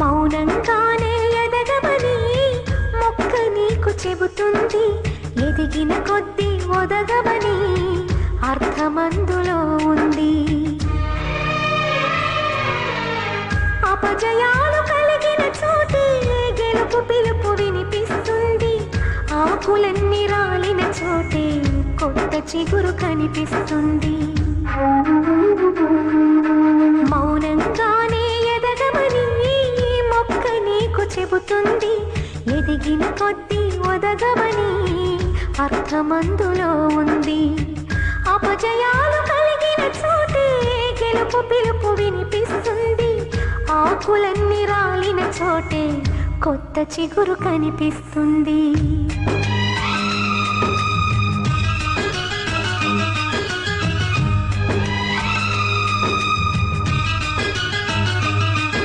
మౌనంగానే ఎదగమని మొక్క నీకు చెబుతుంది. ఎదిగిన కొద్దీ ఒదగమని అర్థమందులో ఉంది. అపజయాలు కలిగిన చోటే గెలుపు పిలుపు వినిపిస్తుంది. ఆకులన్నీ రాలిన చోటే కొత్త చిగురు కనిపిస్తుంది. మౌనంగానే ఎదగమని మొక్క నీకు చెబుతుంది. ఎదిగిన కొద్దీ ఒదగమని అర్థమందులో ఉంది. అపజయాలు కలిగిన చోటే గెలుపు పిలుపు వినిపిస్తుంది. ఆకులన్నీ రాలిన చోటే కొత్త చిగురు కనిపిస్తుంది.